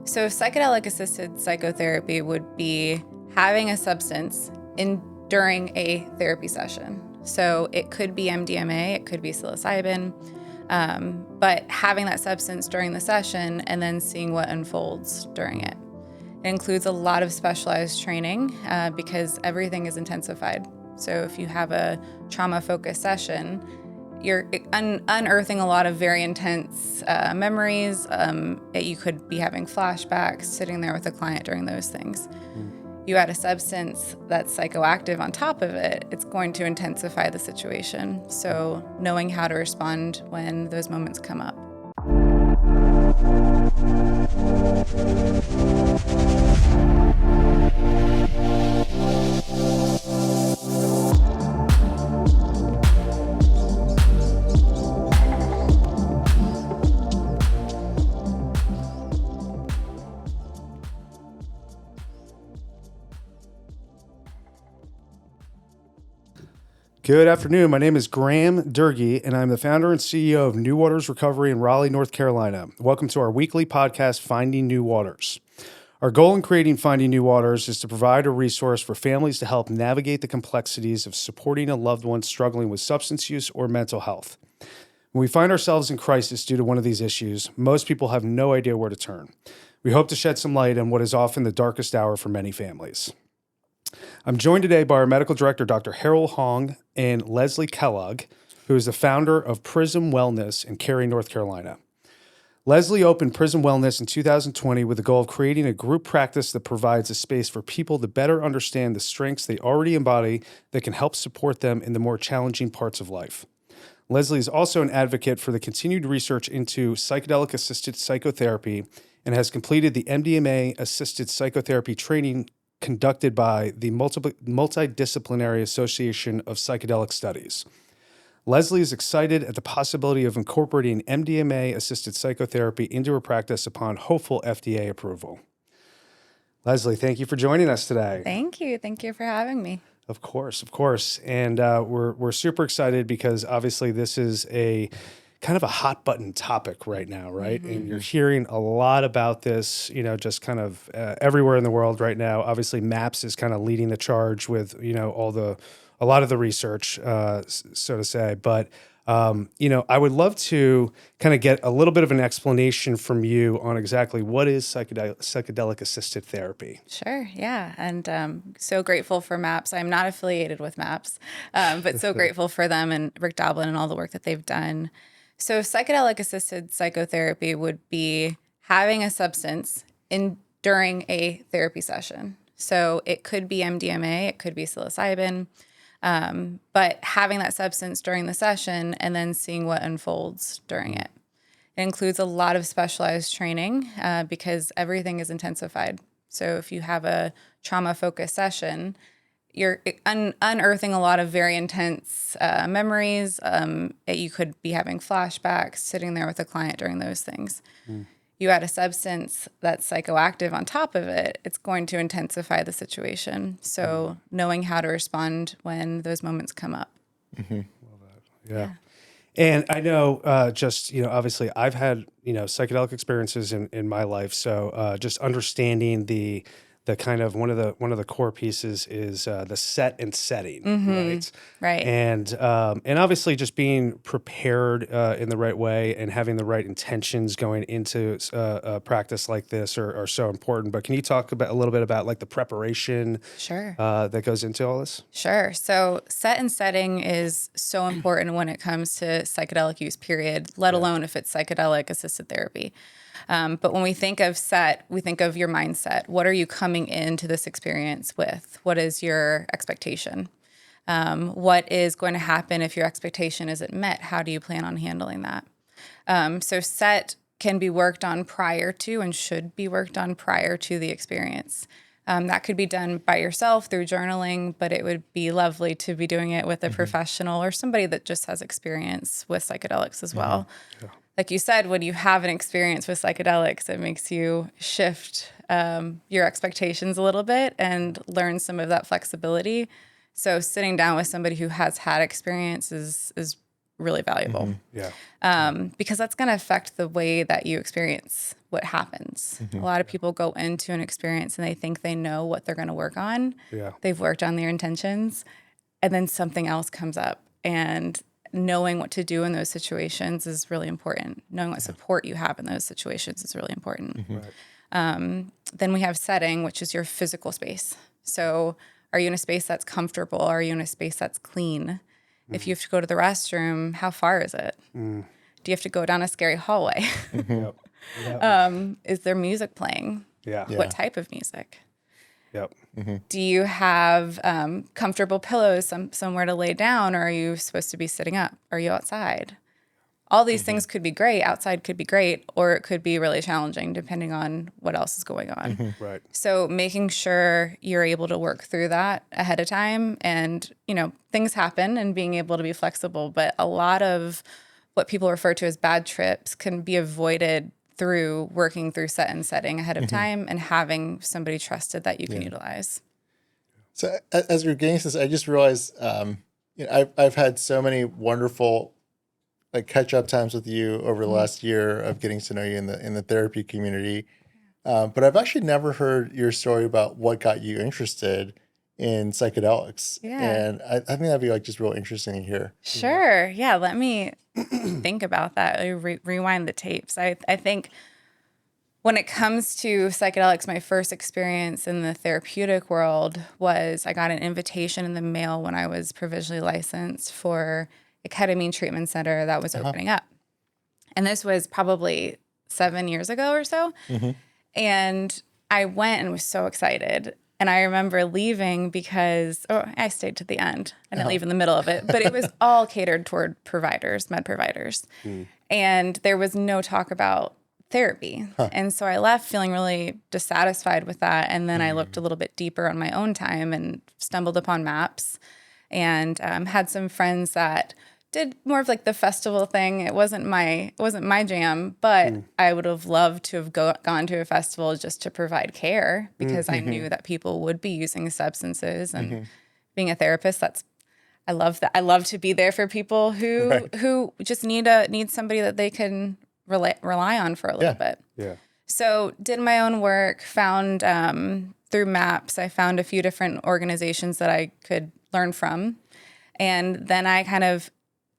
So psychedelic-assisted psychotherapy would be having a substance during a therapy session. So it could be MDMA, it could be psilocybin, but having that substance during the session and then seeing what unfolds during it. It includes a lot of specialized training because everything is intensified. So if you have a trauma-focused session, you're unearthing a lot of very intense memories. You could be having flashbacks, sitting there with a client during those things. You add a substance that's psychoactive on top of it, it's going to intensify the situation. So knowing how to respond when those moments come up. Good afternoon. My name is Graham Durgee, and I'm the founder and CEO of New Waters Recovery in Raleigh, North Carolina. Welcome to our weekly podcast, Finding New Waters. Our goal in creating Finding New Waters is to provide a resource for families to help navigate the complexities of supporting a loved one struggling with substance use or mental health. When we find ourselves in crisis due to one of these issues, most people have no idea where to turn. We hope to shed some light on what is often the darkest hour for many families. I'm joined today by our medical director, Dr. Harold Hong, and Lesley Kellogg, who is the founder of Prism Wellness in Cary, North Carolina. Lesley opened Prism Wellness in 2020 with the goal of creating a group practice that provides a space for people to better understand the strengths they already embody that can help support them in the more challenging parts of life. Lesley is also an advocate for the continued research into psychedelic-assisted psychotherapy and has completed the MDMA-assisted psychotherapy training conducted by the Multidisciplinary Association of Psychedelic Studies. Lesley is excited at the possibility of incorporating MDMA-assisted psychotherapy into her practice upon hopeful FDA approval. Lesley, thank you for joining us today. Thank you. Thank you for having me. Of course. And we're super excited because obviously this is a kind of a hot button topic right now, right? Mm-hmm. And you're hearing a lot about this, just kind of everywhere in the world right now. Obviously, MAPS is kind of leading the charge with, a lot of the research, so to say. But, I would love to kind of get a little bit of an explanation from you on exactly what is psychedelic-assisted therapy. Sure, yeah. And so grateful for MAPS. I'm not affiliated with MAPS, but so grateful for them and Rick Doblin and all the work that they've done. So psychedelic-assisted psychotherapy would be having a substance during a therapy session. So it could be MDMA, it could be psilocybin, but having that substance during the session and then seeing what unfolds during it. It includes a lot of specialized training because everything is intensified. So if you have a trauma-focused session, you're unearthing a lot of very intense memories. You could be having flashbacks, sitting there with a client during those things. You add a substance that's psychoactive on top of it, it's going to intensify the situation. So knowing how to respond when those moments come up. Mm-hmm. Love that. Yeah. And I know obviously I've had, psychedelic experiences in my life. So just understanding the kind of one of the core pieces is the set and setting, right? Right. And obviously just being prepared in the right way and having the right intentions going into a practice like this are so important. But can you talk a little bit about like the preparation Sure. that goes into all this? Sure. So set and setting is so important when it comes to psychedelic use, period, let alone if it's psychedelic-assisted therapy. But when we think of set, we think of your mindset. What are you coming into this experience with? What is your expectation? What is going to happen if your expectation isn't met? How do you plan on handling that? So set can be worked on prior to and should be worked on prior to the experience. That could be done by yourself through journaling, but it would be lovely to be doing it with a professional or somebody that just has experience with psychedelics as well. Yeah. Like you said, when you have an experience with psychedelics, it makes you shift your expectations a little bit and learn some of that flexibility. So sitting down with somebody who has had experience is really valuable. Yeah. Because that's going to affect the way that you experience what happens. A lot of people go into an experience and they think they know what they're going to work on. Yeah. They've worked on their intentions, and then something else comes up. And knowing what to do in those situations is really important. Knowing what support you have in those situations is really important. Right. Then we have setting, which is your physical space. So are you in a space that's comfortable? Are you in a space that's clean? If you have to go to the restroom, how far is it? Do you have to go down a scary hallway? Yep. Yep. Is there music playing? Yeah. What type of music? Yep. Do you have comfortable pillows, somewhere to lay down, or are you supposed to be sitting up? Are you outside? All these things could be great. Outside could be great, or it could be really challenging depending on what else is going on. Right. So making sure you're able to work through that ahead of time, and, things happen, and being able to be flexible. But a lot of what people refer to as bad trips can be avoided through working through set and setting ahead of time and having somebody trusted that you can utilize. So as we're getting to this, I just realized, I've had so many wonderful catch up times with you over the last year of getting to know you in the therapy community. But I've actually never heard your story about what got you interested in psychedelics. Yeah. And I think that'd be just real interesting to hear. Sure. Yeah. Let me think about that. Rewind the tapes. I think when it comes to psychedelics, my first experience in the therapeutic world was I got an invitation in the mail when I was provisionally licensed for a ketamine treatment center that was opening up. And this was probably 7 years ago or so. And I went and was so excited. And I remember leaving because I stayed to the end. I didn't leave in the middle of it, but it was all catered toward providers, med providers. And there was no talk about therapy. And so I left feeling really dissatisfied with that. And then I looked a little bit deeper on my own time and stumbled upon MAPS, and had some friends that did more of the festival thing. It wasn't my jam, but I would have loved to have gone to a festival just to provide care, because I knew that people would be using substances, and being a therapist, I love that. I love to be there for people who just need somebody that they can rely on for a little bit. Yeah. So did my own work, found through MAPS, I found a few different organizations that I could learn from. And then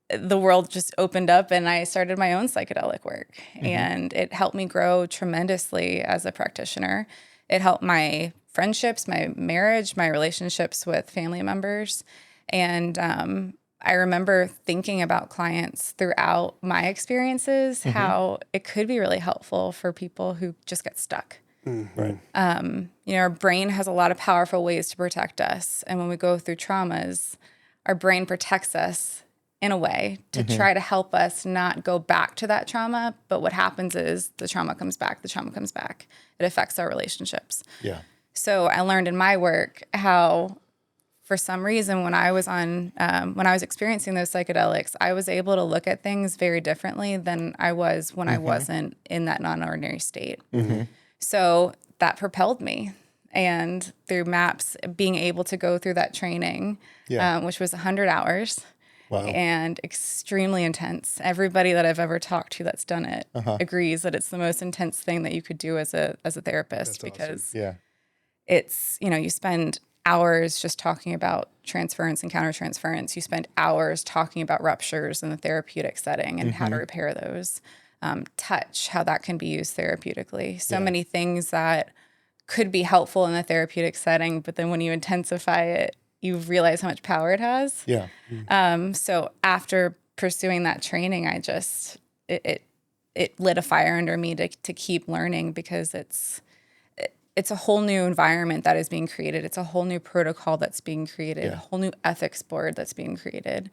the world just opened up, and I started my own psychedelic work. And it helped me grow tremendously as a practitioner. It helped my friendships, my marriage, my relationships with family members. And I remember thinking about clients throughout my experiences, how it could be really helpful for people who just get stuck. Right. Our brain has a lot of powerful ways to protect us. And when we go through traumas, our brain protects us in a way to try to help us not go back to that trauma. But what happens is the trauma comes back. It affects our relationships. Yeah. So I learned in my work how, for some reason, when I was experiencing those psychedelics, I was able to look at things very differently than I was when I wasn't in that non-ordinary state. So that propelled me. And through MAPS, being able to go through that training, which was 100 hours, and extremely intense. Everybody that I've ever talked to that's done it agrees that it's the most intense thing that you could do as a therapist. That's because it's, you spend hours just talking about transference and countertransference. You spend hours talking about ruptures in the therapeutic setting and how to repair those. Touch, how that can be used therapeutically. So many things that could be helpful in the therapeutic setting, but then when you intensify it, you realize how much power it has. Yeah. So after pursuing that training, it lit a fire under me to keep learning, because it's a whole new environment that is being created. It's a whole new protocol that's being created, a whole new ethics board that's being created.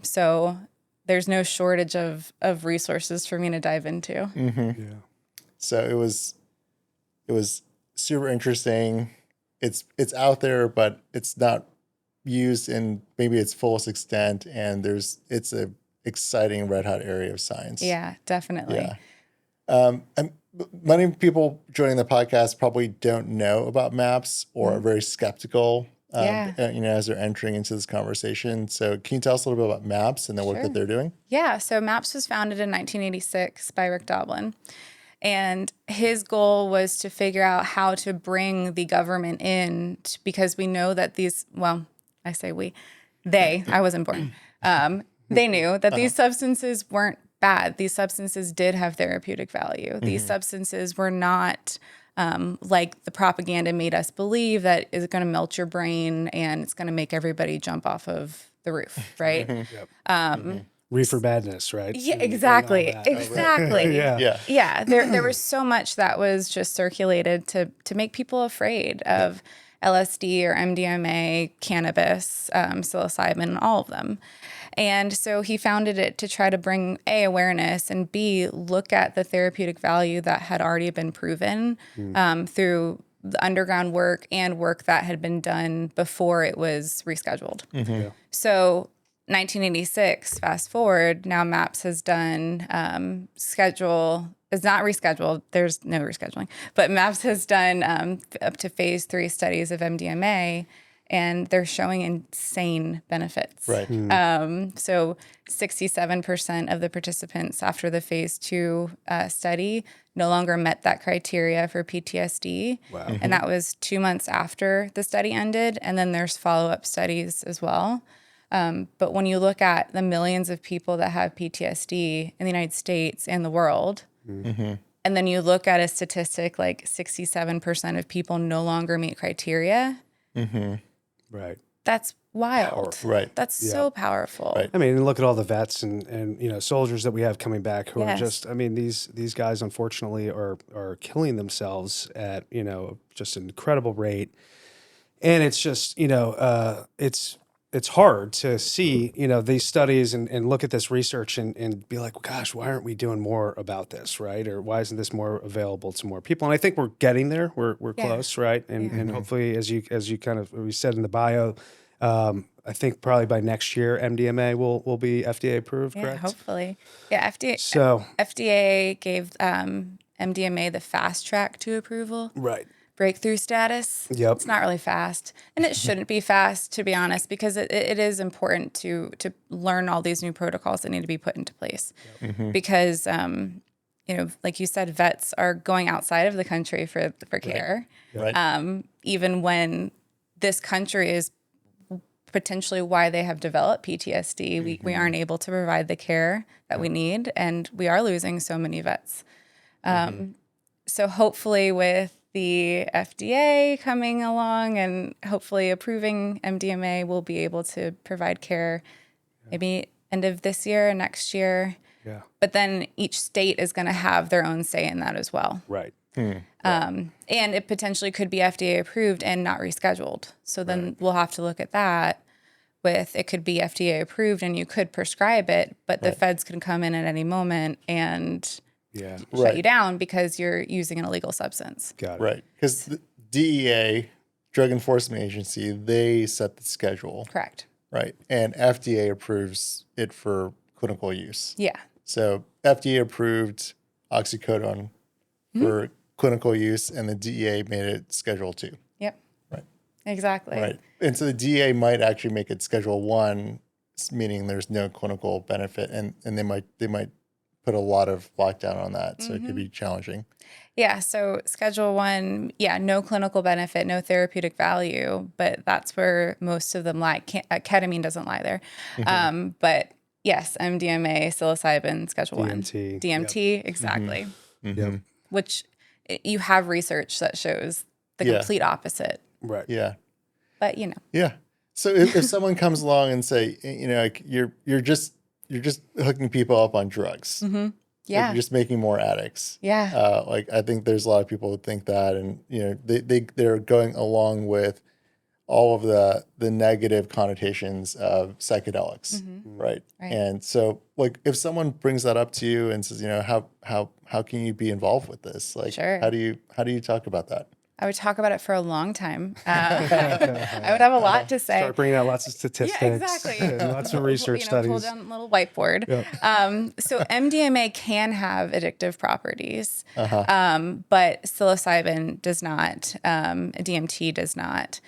So there's no shortage of resources for me to dive into. Yeah. So it was super interesting. It's out there, but it's not used in maybe its fullest extent. And it's a exciting red hot area of science. Yeah, definitely. Yeah. Many people joining the podcast probably don't know about MAPS or are very skeptical as they're entering into this conversation. So can you tell us a little bit about MAPS and the work that they're doing? Yeah. So MAPS was founded in 1986 by Rick Doblin. And his goal was to figure out how to bring the government in because we know that I say I wasn't born. They knew that these substances weren't bad. These substances did have therapeutic value. These substances were not like the propaganda made us believe that is going to melt your brain and it's going to make everybody jump off of the roof, right? Reefer madness, right? Yeah, exactly. Exactly. Yeah. There was so much that was just circulated to make people afraid of LSD or MDMA, cannabis, psilocybin, all of them. And so he founded it to try to bring A, awareness, and B, look at the therapeutic value that had already been proven through the underground work and work that had been done before it was rescheduled. So 1986, fast forward, now MAPS has done it's not rescheduled. There's no rescheduling. But MAPS has done up to phase 3 studies of MDMA, and they're showing insane benefits. Right. So 67% of the participants after the phase 2 study no longer met that criteria for PTSD. Wow. And that was 2 months after the study ended. And then there's follow-up studies as well. But when you look at the millions of people that have PTSD in the United States and the world, and then you look at a statistic like 67% of people no longer meet criteria, right. That's wild. Powerful. Right. That's so powerful. Right. I mean, look at all the vets and soldiers that we have coming back who are just, these guys unfortunately are killing themselves at, just an incredible rate. And it's just, it's hard to see, these studies and look at this research and be like, well, gosh, why aren't we doing more about this, right? Or why isn't this more available to more people? And I think we're getting there. We're close, right? And hopefully, as you kind of we said in the bio, I think probably by next year, MDMA will be FDA approved, correct? Hopefully. Yeah, FDA. So FDA gave MDMA the fast track to approval. Right. Breakthrough status. Yep. It's not really fast. And it shouldn't be fast, to be honest, because it is important to learn all these new protocols that need to be put into place. Because, like you said, vets are going outside of the country for care. Right. Even when this country is potentially why they have developed PTSD, we aren't able to provide the care that we need, and we are losing so many vets. So hopefully with the FDA coming along and hopefully approving MDMA, we'll be able to provide care maybe end of this year or next year. Yeah. But then each state is going to have their own say in that as well. Right. And it potentially could be FDA approved and not rescheduled. So then we'll have to look at that with it could be FDA approved and you could prescribe it, but the feds can come in at any moment and shut you down because you're using an illegal substance. Got it. Right. Because the DEA, Drug Enforcement Agency, they set the schedule. Correct. Right. And FDA approves it for clinical use. Yeah. So FDA approved oxycodone for clinical use, and the DEA made it Schedule 2. Yep. Right. Exactly. Right. And so the DEA might actually make it Schedule 1, meaning there's no clinical benefit, and they might put a lot of lockdown on that. So it could be challenging. Yeah. So Schedule 1, no clinical benefit, no therapeutic value, but that's where most of them lie. Ketamine doesn't lie there. But yes, MDMA, psilocybin, Schedule 1. DMT, exactly. Yep. Which you have research that shows the complete opposite. Right. Yeah. But, Yeah. So if someone comes along and say, like you're just hooking people up on drugs. Yeah. Like you're just making more addicts. Yeah. Like I think there's a lot of people who think that, and they're going along with all of the negative connotations of psychedelics, right? And so, like, if someone brings that up to you and says, how can you be involved with this? Like, Sure. how do you talk about that? I would talk about it for a long time. I would have a lot to say. Start bringing out lots of statistics. Yeah, exactly. And lots of research Pull studies. down a little whiteboard. So MDMA can have addictive properties, but psilocybin does not. DMT does not.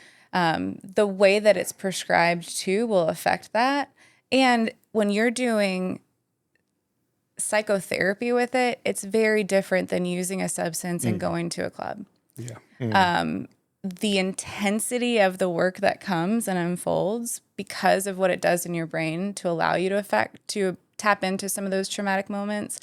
The way that it's prescribed too will affect that. And when you're doing psychotherapy with it, it's very different than using a substance and going to a club. Yeah. The intensity of the work that comes and unfolds because of what it does in your brain to allow you to tap into some of those traumatic moments,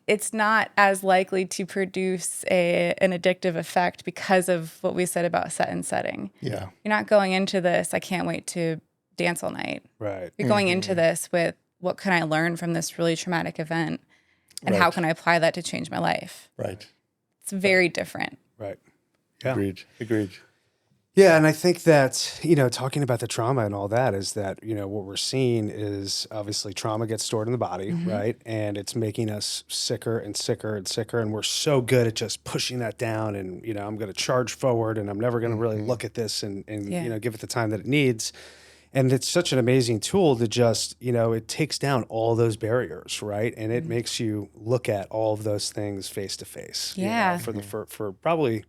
it's not as likely to produce an addictive effect because of what we said about set and setting. Yeah. You're not going into this, I can't wait to dance all night. Right. You're going into this with, what can I learn from this really traumatic event? And how Right. can I apply that to change my life? Right. It's very different. Right. Yeah. Agreed. Yeah, and I think that, talking about the trauma and all that is that, what we're seeing is obviously trauma gets stored in the body, right? And it's making us sicker and sicker and sicker. And we're so good at just pushing that down and, I'm going to charge forward and I'm never going to really look at this and give it the time that it needs. And it's such an amazing tool to just, it takes down all those barriers, right? And it makes you look at all of those things face to face. Yeah. For probably,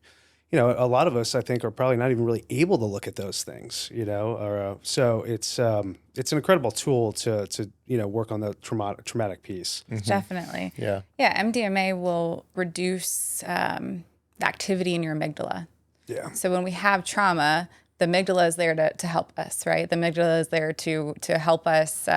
a lot of us, I think, are probably not even really able to look at those things, so it's an incredible tool to work on the traumatic piece. Definitely. Yeah. Yeah, MDMA will reduce the activity in your amygdala. Yeah. So when we have trauma, the amygdala is there to help us, right? The amygdala is there to help us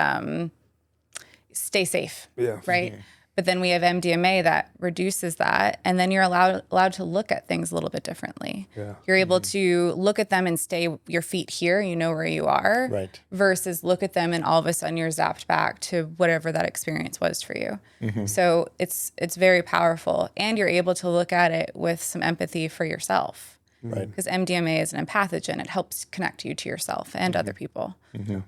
stay safe, Yeah. right? But then we have MDMA that reduces that, and then you're allowed to look at things a little bit differently. Yeah. You're able to look at them and stay your feet here, you know where you are, Right. versus look at them and all of a sudden you're zapped back to whatever that experience was for you. So it's very powerful, and you're able to look at it with some empathy for yourself. Right. Because MDMA is an empathogen. It helps connect you to yourself and other people.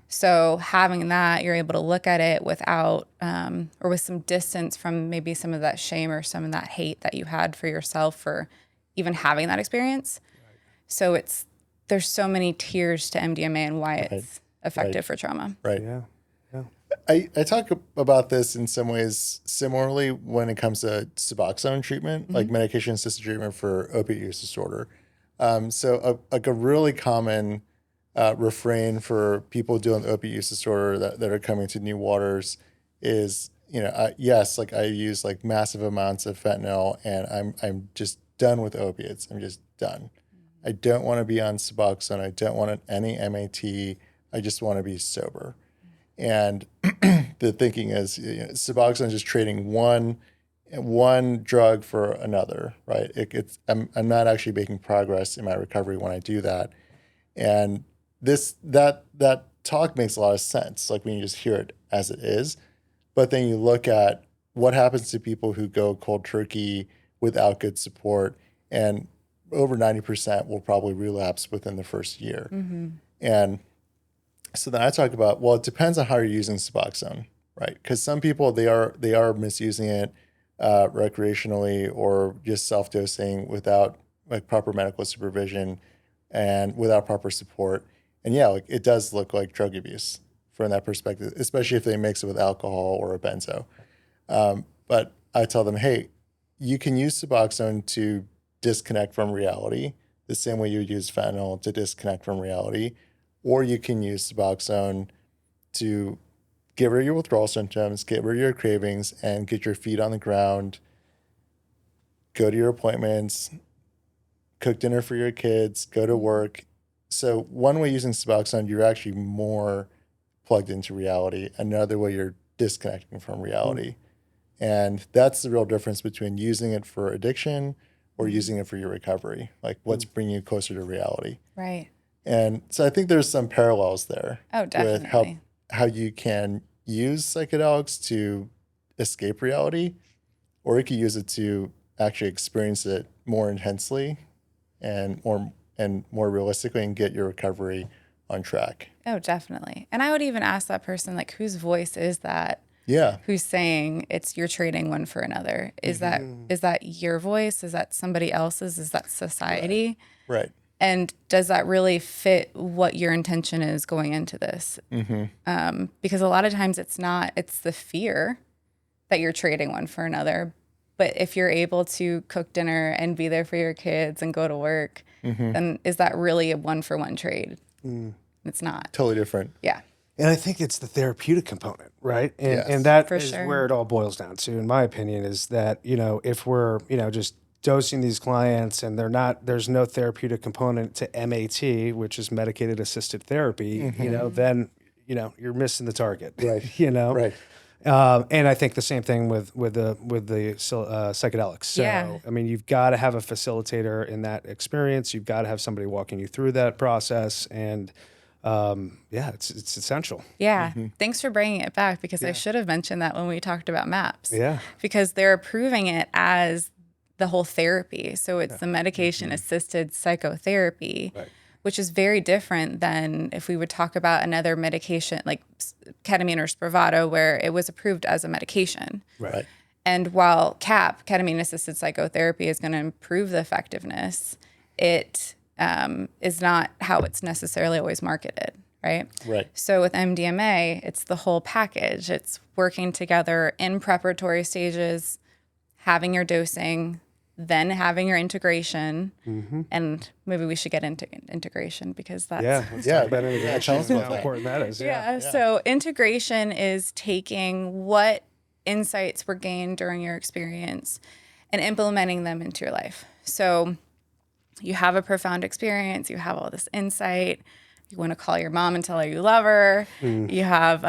So having that, you're able to look at it without, or with some distance from maybe some of that shame or some of that hate that you had for yourself for even having that experience. So there's so many tiers to MDMA and why it's effective for trauma. Right. Yeah. Yeah. I talk about this in some ways similarly when it comes to Suboxone treatment, like medication-assisted treatment for opiate use disorder. So a really common refrain for people dealing with opiate use disorder that are coming to New Waters is, yes, like I use like massive amounts of fentanyl and I'm just done with opiates. I'm just done. I don't want to be on Suboxone. I don't want any MAT. I just want to be sober. And the thinking is, Suboxone is just trading one drug for another, right? I'm not actually making progress in my recovery when I do that. And that talk makes a lot of sense, like when you just hear it as it is. But then you look at what happens to people who go cold turkey without good support, and over 90% will probably relapse within the first year. And so then I talk about, well, it depends on how you're using Suboxone, right? Because some people, they are misusing it recreationally or just self-dosing without like proper medical supervision and without proper support. And yeah, like it does look like drug abuse from that perspective, especially if they mix it with alcohol or a benzo. But I tell them, hey, you can use Suboxone to disconnect from reality the same way you would use fentanyl to disconnect from reality, or you can use Suboxone to get rid of your withdrawal symptoms, get rid of your cravings, and get your feet on the ground, go to your appointments, cook dinner for your kids, go to work. So one way using Suboxone, you're actually more plugged into reality. Another way, you're disconnecting from reality. And that's the real difference between using it for addiction or using it for your recovery. Like what's bringing you closer to reality. Right. And so I think there's some parallels there. Oh, definitely. With how you can use psychedelics to escape reality, or you can use it to actually experience it more intensely and more realistically and get your recovery on track. Oh, definitely. And I would even ask that person, like, whose voice is that? Yeah. Who's saying you're trading one for another? Is that your voice? Is that somebody else's? Is that society? Right. And does that really fit what your intention is going into this? Because a lot of times it's not. It's the fear that you're trading one for another. But if you're able to cook dinner and be there for your kids and go to work, then is that really a one-for-one trade? It's not. Totally different. Yeah. And I think it's the therapeutic component, right? And Yes. and that For is sure. where it all boils down to, in my opinion, is that, if we're, just dosing these clients and there's no therapeutic component to MAT, which is medicated assisted therapy, then, you're missing the target. Right. Right. And I think the same thing with the psychedelics. So, Yeah. I mean, you've got to have a facilitator in that experience. You've got to have somebody walking you through that process. And it's essential. Yeah. Thanks for bringing it back, because I should have mentioned that when we talked about MAPS. Yeah. Because they're approving it as the whole therapy. So it's the medication assisted psychotherapy, Right. which is very different than if we would talk about another medication like ketamine or Spravato, where it was approved as a medication. Right. And while ketamine assisted psychotherapy, is going to improve the effectiveness, it is not how it's necessarily always marketed, right? Right. So with MDMA, it's the whole package. It's working together in preparatory stages, having your dosing, then having your integration, and maybe we should get into integration, because that's Let's Yeah. talk about integration. Tell us about How that. important that is. yeah. So integration is taking what insights were gained during your experience and implementing them into your life. So you have a profound experience, you have all this insight, you want to call your mom and tell her you love her, you have,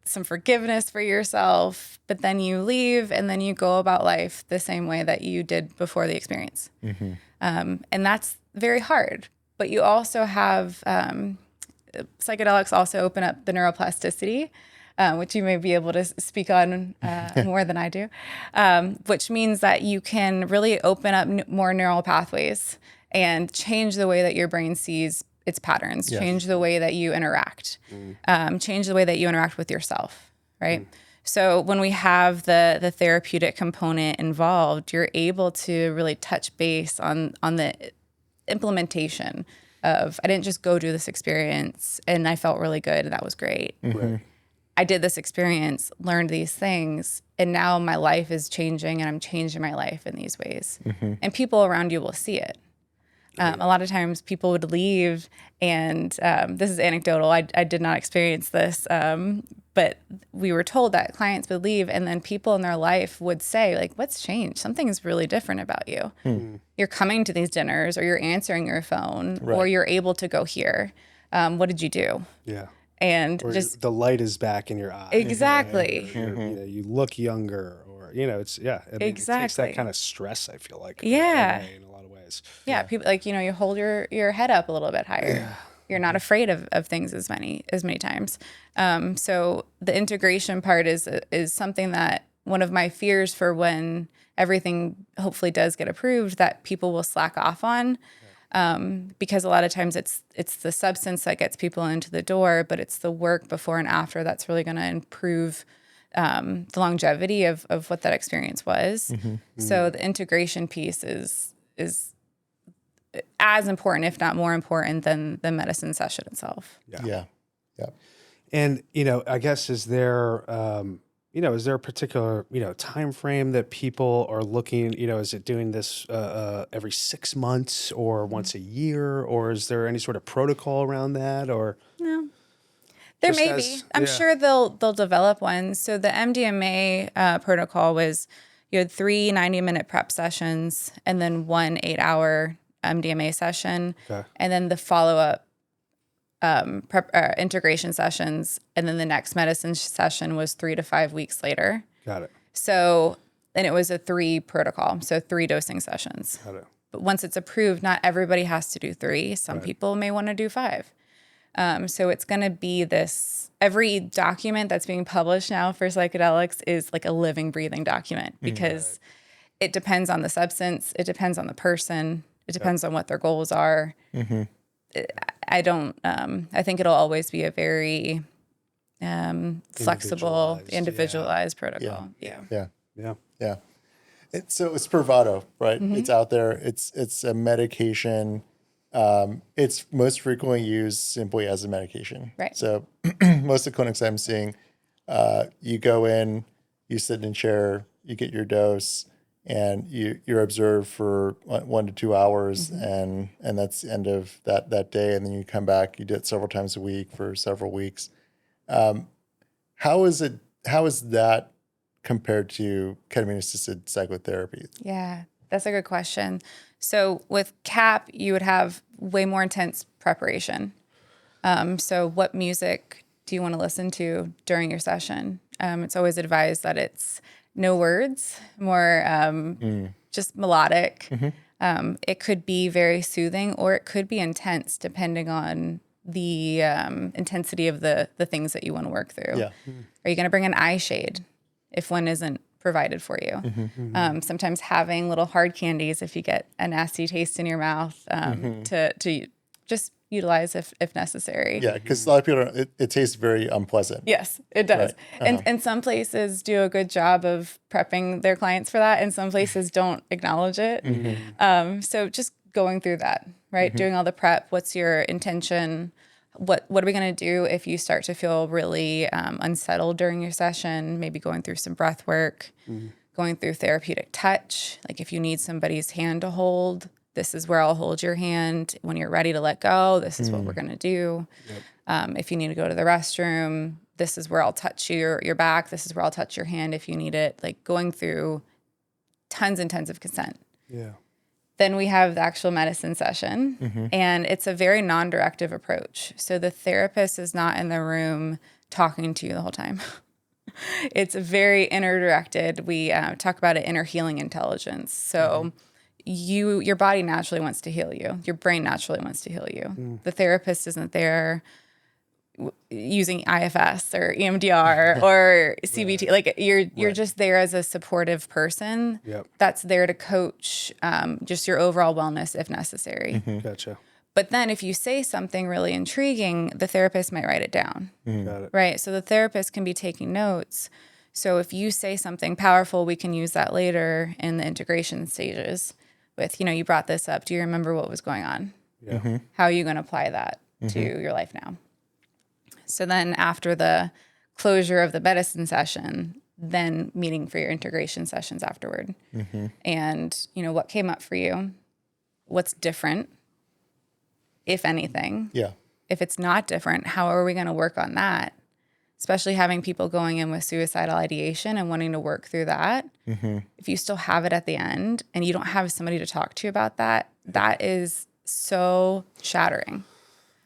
some forgiveness for yourself, but then you leave and then you go about life the same way that you did before the experience. And that's very hard. But you also have psychedelics also open up the neuroplasticity, which you may be able to speak on more than I do, which means that you can really open up more neural pathways and change the way that your brain sees its patterns, change the way that you interact, change the way that you interact with yourself, right? So when we have the therapeutic component involved, you're able to really touch base on the implementation of, I didn't just go do this experience and I felt really good and that was great. Right. I did this experience, learned these things, and now my life is changing and I'm changing my life in these ways. And people around you will see it. A lot of times people would leave, and this is anecdotal. I did not experience this, but we were told that clients would leave, and then people in their life would say, like, what's changed? Something's really different about you. You're coming to these dinners, or you're answering your phone, or you're able to go here. What did you do? Yeah. And Or just the light is back in your eye. exactly. You look younger, or it's I mean, it takes Exactly. that kind of stress, I feel like. Yeah. In a lot of ways. Yeah, people like, you hold your head up a little bit higher. You're not afraid of things as many times. So the integration part is something that one of my fears for when everything hopefully does get approved, that people will slack off on. Because a lot of times it's the substance that gets people into the door, but it's the work before and after that's really going to improve the longevity of what that experience was. So the integration piece is as important, if not more important, than the medicine session itself. Yeah. And I guess is there a particular time frame that people are looking? Is it doing this every 6 months or once a year, or is there any sort of protocol around that? Or No, there Just may as- be. I'm yeah. sure they'll develop one. So the MDMA protocol was you had 3 90-minute prep sessions and then 1 8-hour MDMA session, Okay. and then the follow-up integration sessions, and then the next medicine session was 3 to 5 weeks later. Got it. So, and it was a 3 protocol, so 3 dosing sessions. Got it. But once it's approved, not everybody has to do 3. Some people may want to do 5. So it's going to be this, every document that's being published now for psychedelics is like a living, breathing document, because it depends on the substance, it depends on the person, it depends on what their goals are. I think it'll always be a very flexible, individualized protocol. Yeah. Yeah. So it's Spravato, right? It's out there. It's a medication. It's most frequently used simply as a medication. Right. So most of the clinics I'm seeing, you go in, you sit in a chair, you get your dose, and you're observed for 1 to 2 hours, and that's the end of that day, and then you come back. You do it several times a week for several weeks. How is that compared to ketamine-assisted psychotherapy? Yeah, that's a good question. So with CAP, you would have way more intense preparation. So what music do you want to listen to during your session? It's always advised that it's no words, more just melodic. It could be very soothing, or it could be intense, depending on the intensity of the things that you want to work through. Yeah. Are you going to bring an eye shade if one isn't provided for you? Sometimes having little hard candies if you get a nasty taste in your mouth to just utilize if necessary. Yeah, because a lot of people it tastes very unpleasant. Yes, it does. Right. And some places do a good job of prepping their clients for that, and some places don't acknowledge it. So just going through that, right? Doing all the prep. What's your intention? What are we going to do if you start to feel really unsettled during your session? Maybe going through some breath work, going through therapeutic touch. Like if you need somebody's hand to hold, this is where I'll hold your hand. When you're ready to let go, this is what we're going to do. If you need to go to the restroom, this is where I'll touch your back. This is where I'll touch your hand if you need it. Like going through tons and tons of consent. Yeah. Then we have the actual medicine session, and it's a very non-directive approach. So the therapist is not in the room talking to you the whole time. It's very inner-directed. We talk about it, inner healing intelligence. So your body naturally wants to heal you. Your brain naturally wants to heal you. The therapist isn't there using IFS or EMDR or CBT. Like you're just there as a supportive person that's there to coach just your overall wellness if necessary. Gotcha. But then if you say something really intriguing, the therapist might write it down. Got it. Right? So the therapist can be taking notes. So if you say something powerful, we can use that later in the integration stages with, you brought this up. Do you remember what was going on? Yeah. How are you going to apply that to your life now? So then after the closure of the medicine session, then meeting for your integration sessions afterward. And, what came up for you? What's different, if anything? Yeah. If it's not different, how are we going to work on that? Especially having people going in with suicidal ideation and wanting to work through that. If you still have it at the end and you don't have somebody to talk to about that, that is so shattering.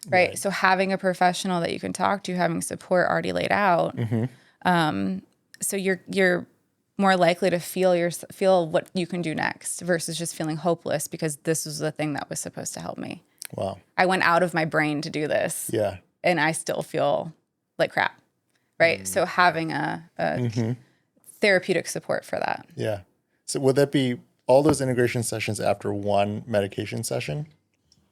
Right. So having a professional that you can talk to, having support already laid out, so you're more likely to feel what you can do next versus just feeling hopeless because this was the thing that was supposed to help me. Wow. I went out of my brain to do this. Yeah. And I still feel like crap. Right. So having a therapeutic support for that. Yeah. So would that be all those integration sessions after one medication session?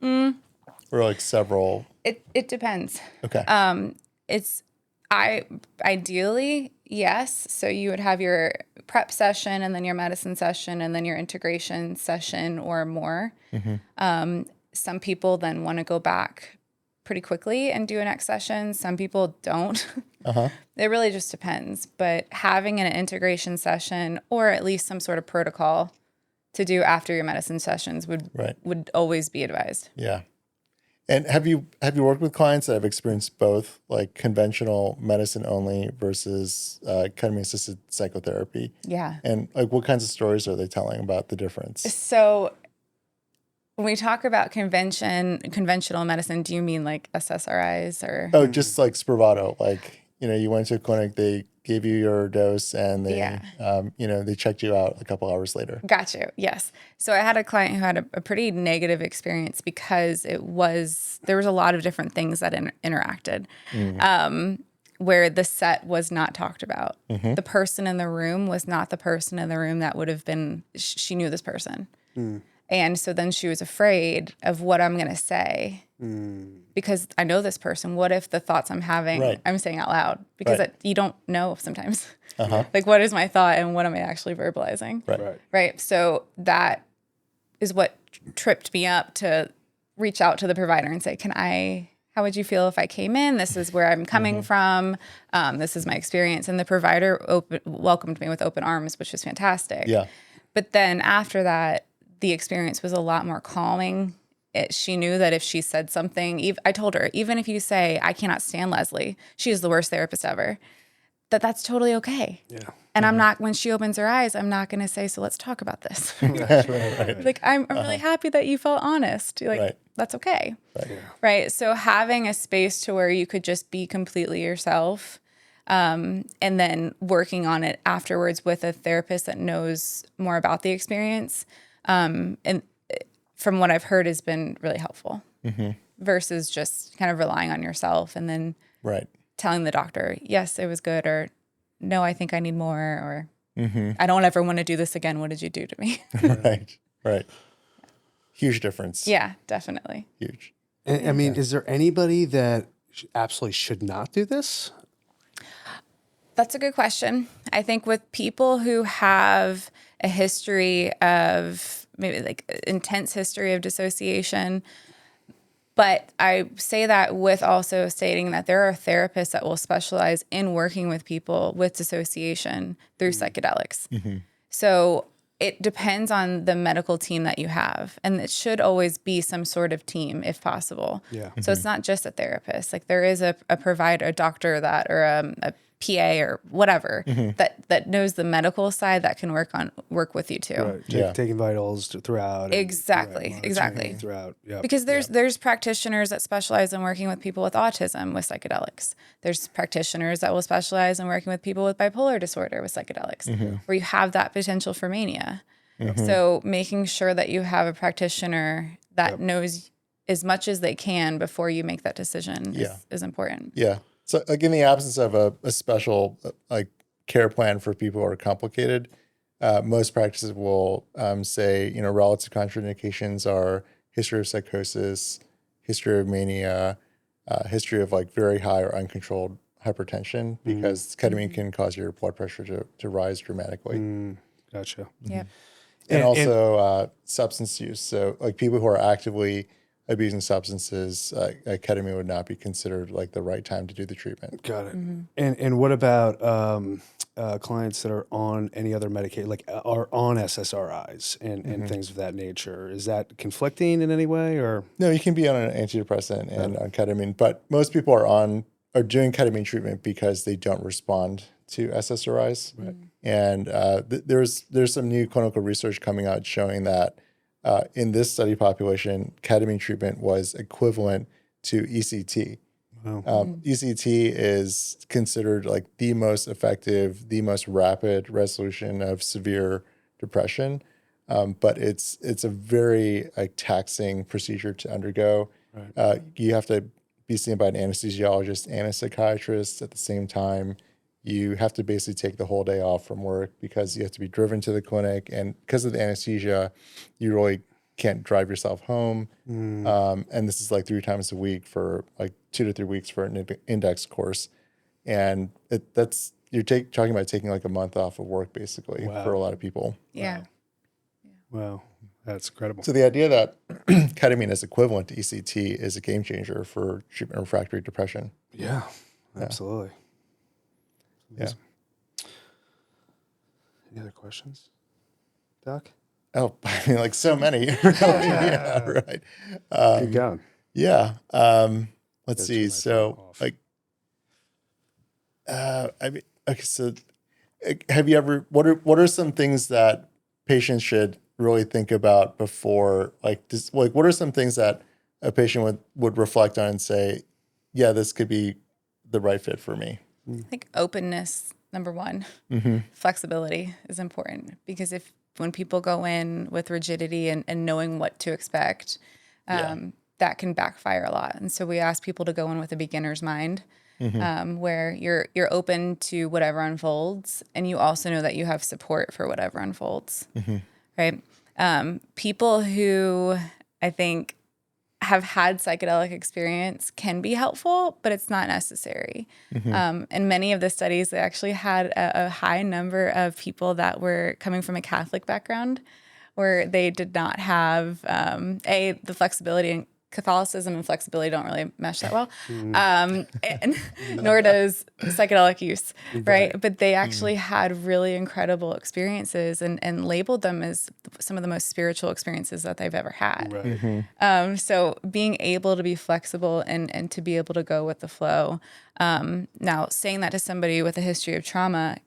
Or like several? It depends. Okay. Ideally, yes. So you would have your prep session and then your medicine session and then your integration session or more. Some people then want to go back pretty quickly and do a next session. Some people don't. It really just depends. But having an integration session or at least some sort of protocol to do after your medicine sessions would always be advised. Yeah. And have you worked with clients that have experienced both, like conventional medicine only versus ketamine-assisted psychotherapy? Yeah. And like, what kinds of stories are they telling about the difference? So when we talk about conventional medicine, do you mean like SSRIs or? Oh, just like Spravato. Like, you went to a clinic, they gave you your dose, and they, they checked you out a couple hours later. Got you. Yes. So I had a client who had a pretty negative experience because there was a lot of different things that interacted, where the set was not talked about. The person in the room was not the person in the room that would have been. She knew this person. And so then she was afraid of what I'm going to say because I know this person. What if the thoughts I'm having, I'm saying out loud? Because you don't know sometimes. Like, what is my thought and what am I actually verbalizing? Right. So that is what tripped me up to reach out to the provider and say, can I how would you feel if I came in? This is where I'm coming from. This is my experience. And the provider welcomed me with open arms, which was fantastic. Yeah. But then after that, the experience was a lot more calming. She knew that if she said something, I told her, even if you say, I cannot stand Lesley, she is the worst therapist ever, that's totally okay. Yeah. And I'm not, when she opens her eyes, I'm not going to say, so let's talk about this. Right. Like, I'm really happy that you felt honest. You're like, Right. that's okay. Right. Right. So having a space to where you could just be completely yourself, and then working on it afterwards with a therapist that knows more about the experience. And from what I've heard has been really helpful versus just kind of relying on yourself and then Right. telling the doctor, yes, it was good, or no, I think I need more, or I don't ever want to do this again. What did you do to me? Right. Right. Huge difference. Yeah, definitely. Huge. And, I mean, is there anybody that absolutely should not do this? That's a good question. I think with people who have a history of maybe like intense history of dissociation, but I say that with also stating that there are therapists that will specialize in working with people with dissociation through psychedelics. So it depends on the medical team that you have. And it should always be some sort of team if possible. Yeah. So it's not just a therapist. Like there is a provider, a doctor that, or a PA or whatever that knows the medical side that can work with you too. Right. Taking vitals throughout. and- Exactly, monitoring exactly. Throughout. Yep. Because there's practitioners that specialize in working with people with autism with psychedelics. There's practitioners that will specialize in working with people with bipolar disorder with psychedelics, where you have that potential for mania. So making sure that you have a practitioner that knows as much as they can before you make that decision is important. Yeah. So like in the absence of a special like care plan for people who are complicated, most practices will say, relative contraindications are history of psychosis, history of mania, history of like very high or uncontrolled hypertension, because ketamine can cause your blood pressure to rise dramatically. Gotcha. Yep. And also substance use. So like people who are actively abusing substances, ketamine would not be considered like the right time to do the treatment. Got it. And what about clients that are on any other medication, like are on SSRIs and things of that nature? Is that conflicting in any way, or? No, you can be on an antidepressant and on ketamine, but most people are doing ketamine treatment because they don't respond to SSRIs. Right. And there's some new clinical research coming out showing that in this study population, ketamine treatment was equivalent to ECT. Wow. ECT is considered like the most effective, the most rapid resolution of severe depression, but it's a very taxing procedure to undergo. Right. You have to be seen by an anesthesiologist and a psychiatrist at the same time. You have to basically take the whole day off from work because you have to be driven to the clinic. And because of the anesthesia, you really can't drive yourself home. And this is like 3 times a week for like 2 to 3 weeks for an index course. And you're talking about taking like a month off of work basically for a lot of people. Yeah. Wow. That's incredible. So the idea that ketamine is equivalent to ECT is a game changer for treatment refractory depression. Yeah, absolutely. Yeah. Any other questions, Doc? Oh, I mean, like so many. Really. Yeah, right. Keep going. Yeah. Let's see. turn my So, phone off. like, I mean, okay. So, have you ever? What are some things that patients should really think about before, like, this? Like, what are some things that a patient would reflect on and say, yeah, this could be the right fit for me? I think openness, number one. Flexibility is important because when people go in with rigidity and knowing what to expect, that can backfire a lot. And so we ask people to go in with a beginner's mind, where you're open to whatever unfolds, and you also know that you have support for whatever unfolds, right? People who I think have had psychedelic experience can be helpful, but it's not necessary. In many of the studies, they actually had a high number of people that were coming from a Catholic background where they did not have, the flexibility Catholicism and flexibility don't really mesh that well, and nor does psychedelic use, right? But they actually had really incredible experiences and labeled them as some of the most spiritual experiences that they've ever had. Right. So being able to be flexible and to be able to go with the flow. Now, saying that to somebody with a history of trauma,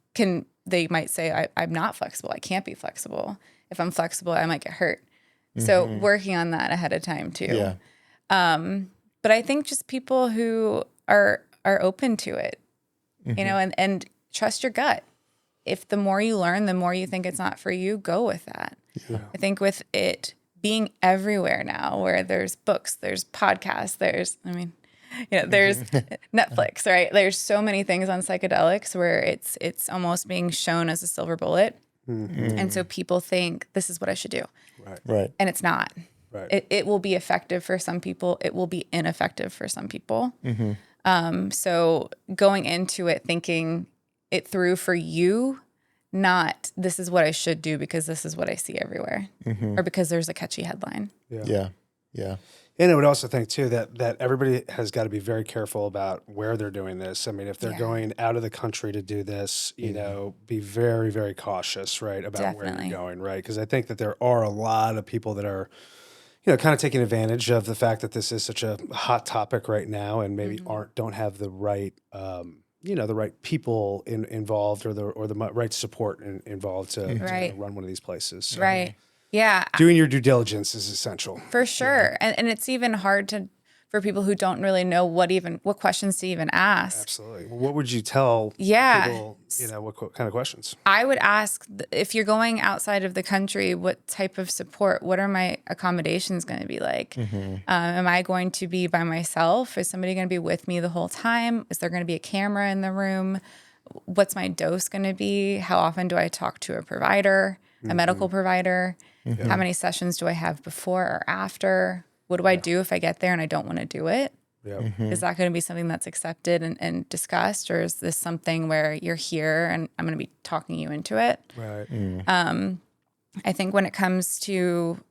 they might say, I'm not flexible. I can't be flexible. If I'm flexible, I might get hurt. So working on that ahead of time too. Yeah. But I think just people who are open to it, you know, and trust your gut. If the more you learn, the more you think it's not for you, go with that. Yeah. I think with it being everywhere now, where there's books, there's podcasts, there's Netflix, right? There's so many things on psychedelics where it's almost being shown as a silver bullet. And so people think this is what I should do. Right. And it's not. Right. It will be effective for some people. It will be ineffective for some people. So going into it, thinking it through for you, not this is what I should do because this is what I see everywhere or because there's a catchy headline. Yeah. And I would also think too that everybody has got to be very careful about where they're doing this. I mean, if they're going out of the country to do this, you know, be very, very cautious, right, about where you're going, right? Because I think that there are a lot of people that are, you know, kind of taking advantage of the fact that this is such a hot topic right now, and maybe don't have the right, the right people involved or the right support involved to run one of these places. So Right. Yeah. doing your due diligence is essential. For sure. And it's even hard for people who don't really know what questions to even ask. Absolutely. Well, what would you tell people, you know, what kind of questions? I would ask, if you're going outside of the country, what type of support, what are my accommodations going to be like? Am I going to be by myself? Is somebody going to be with me the whole time? Is there going to be a camera in the room? What's my dose going to be? How often do I talk to a provider, a medical provider? How many sessions do I have before or after? What do I do if I get there and I don't want to do it? Is that going to be something that's accepted and discussed? Or is this something where you're here and I'm going to be talking you into it? Right. I think when it comes to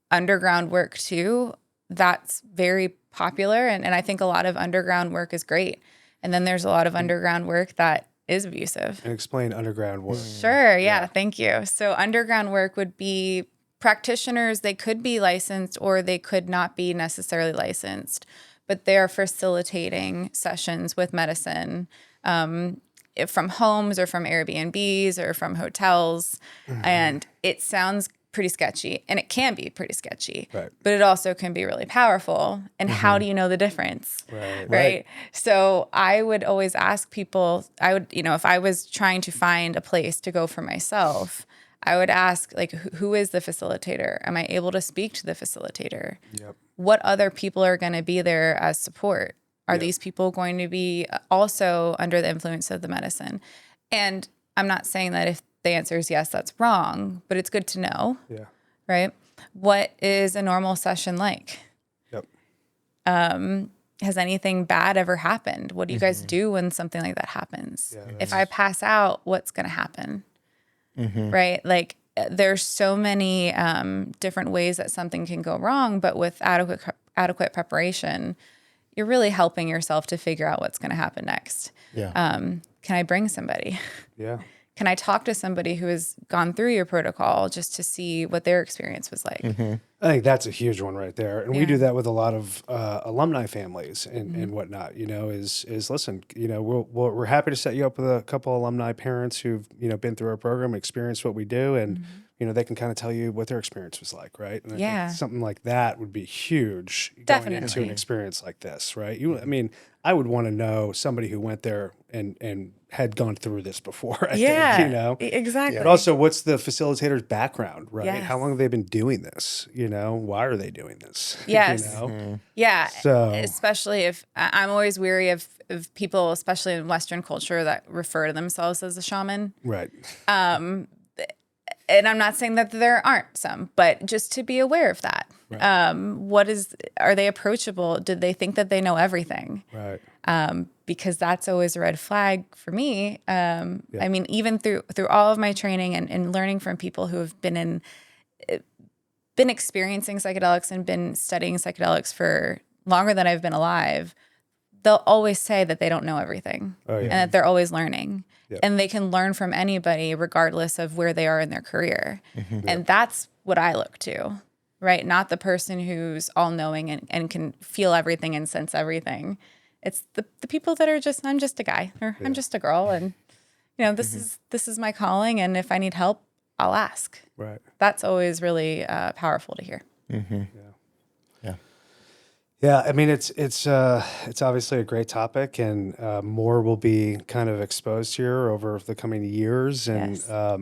underground work too, that's very popular. And I think a lot of underground work is great. And then there's a lot of underground work that is abusive. And explain underground work. Sure. Yeah. Thank you. So underground work would be practitioners. They could be licensed or they could not be necessarily licensed, but they're facilitating sessions with medicine from homes or from Airbnbs or from hotels. And it sounds pretty sketchy, and it can be pretty sketchy, Right. but it also can be really powerful. And how do you know the difference? Right. So I would always ask people, if I was trying to find a place to go for myself, I would ask, like, who is the facilitator? Am I able to speak to the facilitator? Yep. What other people are going to be there as support? Are these people going to be also under the influence of the medicine? And I'm not saying that if the answer is yes, that's wrong, but it's good to know. Yeah. Right? What is a normal session like? Yep. Has anything bad ever happened? What do you guys do when something like that happens? Yeah, if I pass out, what's going to happen? Right? Like, there's so many different ways that something can go wrong, but with adequate preparation, you're really helping yourself to figure out what's going to happen next. Yeah. Can I bring somebody? Yeah. Can I talk to somebody who has gone through your protocol just to see what their experience was like? I think that's a huge one right there. And we do that with a lot of alumni families and whatnot, you know, is listen, you know, we're happy to set you up with a couple alumni parents who've, you know, been through our program, experienced what we do, and, you know, they can kind of tell you what their experience was like, right? And I think something like that would be huge going into an experience like this, right? I mean, I would want to know somebody who went there and had gone through this before, I think, you know? Exactly. But also, what's the facilitator's background, right? Yes. How long have they been doing this? You know, why are they doing this? Yes. You know? Yeah. So, especially if I'm always weary of people, especially in Western culture, that refer to themselves as a shaman. right. And I'm not saying that there aren't some, but just to be aware of that. Right. Are they approachable? Did they think that they know everything? Right. Because that's always a red flag for me. I mean, even through all of my training and learning from people who have been been experiencing psychedelics and been studying psychedelics for longer than I've been alive, they'll always say that they don't know everything and that they're always learning. Yep. And they can learn from anybody regardless of where they are in their career. And that's what I look to, right? Not the person who's all knowing and can feel everything and sense everything. It's the people that are just, I'm just a guy, or I'm just a girl, and this is my calling, and if I need help, I'll ask. Right. That's always really powerful to hear. Yeah, I mean, it's obviously a great topic, and more will be kind of exposed here over the coming years, and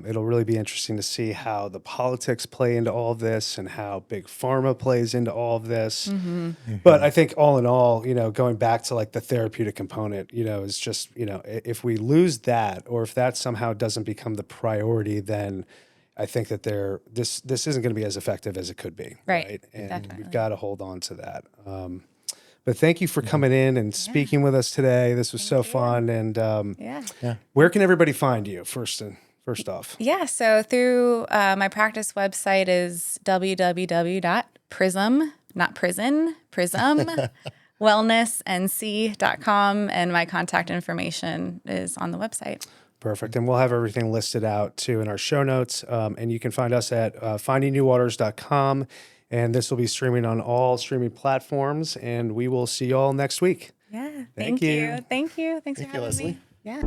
it'll really be interesting to see how the politics play into all of this and how big pharma plays into all of this. But I think all in all, going back to like the therapeutic component, is just, if we lose that, or if that somehow doesn't become the priority, then I think that this isn't going to be as effective as it could be. Right. And Definitely. we've got to hold on to that. But thank you for coming in and speaking with us today. This was so fun. And where can everybody find you first off? Yeah. So through my practice website is www.prism, not prison, prism, wellnessnc.com. And my contact information is on the website. Perfect. And we'll have everything listed out too in our show notes. And you can find us at findingnewwaters.com. And this will be streaming on all streaming platforms. And we will see you all next week. Yeah. Thank you. Thank you. Thanks for having Lesley. me. Yeah.